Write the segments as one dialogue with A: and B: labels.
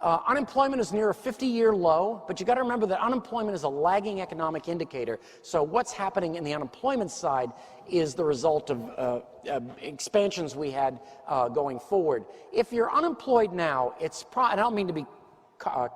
A: Unemployment is near a 50-year low, but you got to remember that unemployment is a lagging economic indicator. So what's happening in the unemployment side is the result of expansions we had going forward. If you're unemployed now, it's I don't mean to be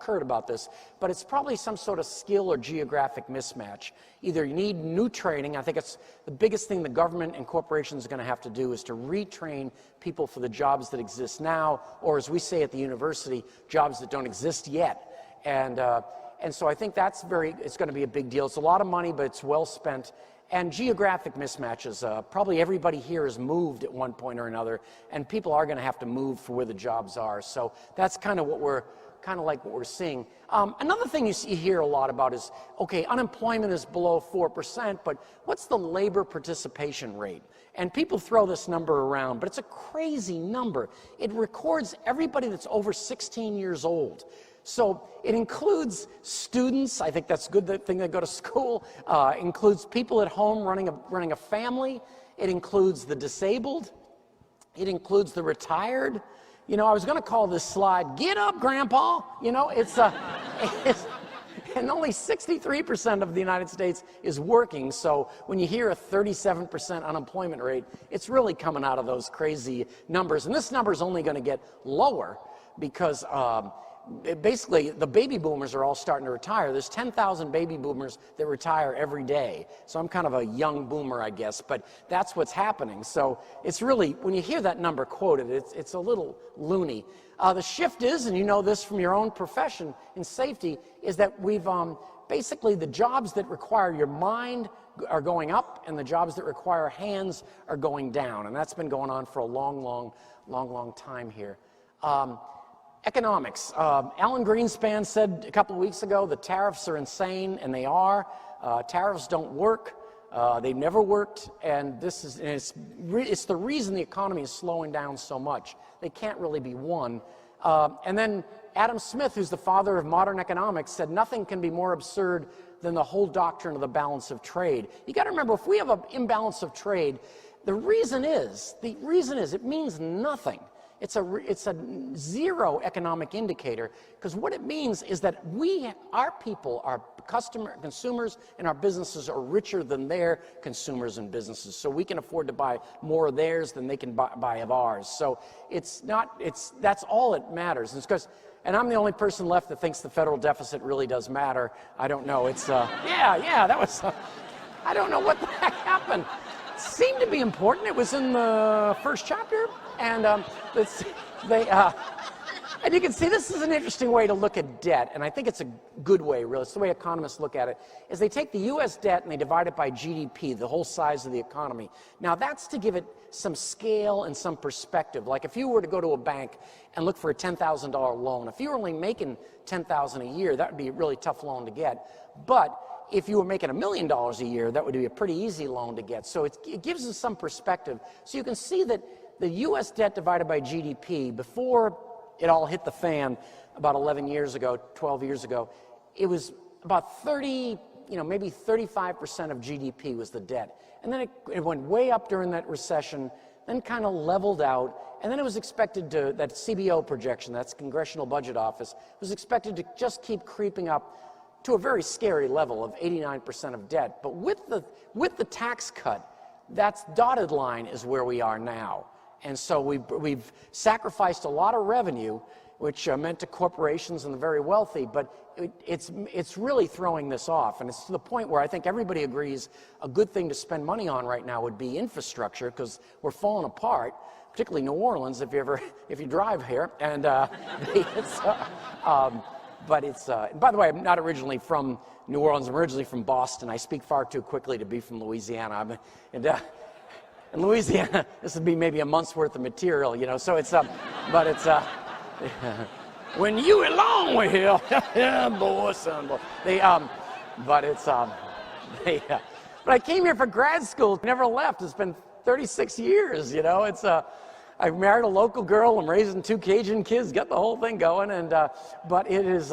A: curt about this, but it's probably some sort of skill or geographic mismatch. Either you need new training. I think it's the biggest thing the government and corporations are going to have to do is to retrain people for the jobs that exist now, or as we say at the university, jobs that don't exist yet. And so I think it's going to be a big deal. It's a lot of money, but it's well spent. And geographic mismatches. Probably everybody here has moved at one point or another, and people are going to have to move for where the jobs are. So that's kind of what we're seeing. Another thing you hear a lot about is, okay, unemployment is below 4%, but what's the labor participation rate? And people throw this number around, but it's a crazy number. It records everybody that's over 16 years old. So it includes students. I think that's a good thing that go to school. Includes people at home running a family. It includes the disabled. It includes the retired. You know, I was going to call this slide, "Get up, Grandpa." You know, and only 63% of the United States is working. So when you hear a 37% unemployment rate, it's really coming out of those crazy numbers. And this number is only going to get lower because basically the baby boomers are all starting to retire. There's 10,000 baby boomers that retire every day. So I'm kind of a young boomer, I guess, but that's what's happening. So it's really, when you hear that number quoted, it's a little loony. The shift is, and you know this from your own profession in safety, is that we've basically the jobs that require your mind are going up and the jobs that require hands are going down. And that's been going on for a long time here. Economics. Alan Greenspan said a couple of weeks ago the tariffs are insane, and they are. Tariffs don't work. They've never worked, and it's the reason the economy is slowing down so much. They can't really be won. And then Adam Smith, who's the father of modern economics, said nothing can be more absurd than the whole doctrine of the balance of trade. You got to remember, if we have an imbalance of trade, the reason is it means nothing. It's a zero economic indicator, because what it means is that our people, our consumers and our businesses are richer than their consumers and businesses. So we can afford to buy more of theirs than they can buy of ours. So that's all it matters. And I'm the only person left that thinks the federal deficit really does matter. I don't know. I don't know what the heck happened. It seemed to be important. It was in the first chapter. And and you can see this is an interesting way to look at debt, and I think it's a good way, really. It's the way economists look at it, is they take the U.S. debt and they divide it by GDP, the whole size of the economy. Now, that's to give it some scale and some perspective. Like if you were to go to a bank and look for a $10,000 loan, if you were only making $10,000 a year, that would be a really tough loan to get. But if you were making $1 million a year, that would be a pretty easy loan to get. So it gives us some perspective. So you can see that the U.S. debt divided by GDP, before it all hit the fan about 11 years ago, 12 years ago, it was about 30, maybe 35% of GDP was the debt. And then it went way up during that recession, then kind of leveled out, and then it was expected to, that CBO projection, that's Congressional Budget Office, was expected to just keep creeping up to a very scary level of 89% of debt. But with the tax cut, that dotted line is where we are now. And so we've sacrificed a lot of revenue, which meant to corporations and the very wealthy, but it's really throwing this off. And it's to the point where I think everybody agrees a good thing to spend money on right now would be infrastructure, because we're falling apart, particularly New Orleans, if you drive here. And by the way, I'm not originally from New Orleans. I'm originally from Boston. I speak far too quickly to be from Louisiana. In Louisiana, this would be maybe a month's worth of material, so it's but it's when you along with here, yeah, boy, son, boy. But I came here for grad school, never left. It's been 36 years, I married a local girl. I'm raising 2 Cajun kids, got the whole thing going, but it is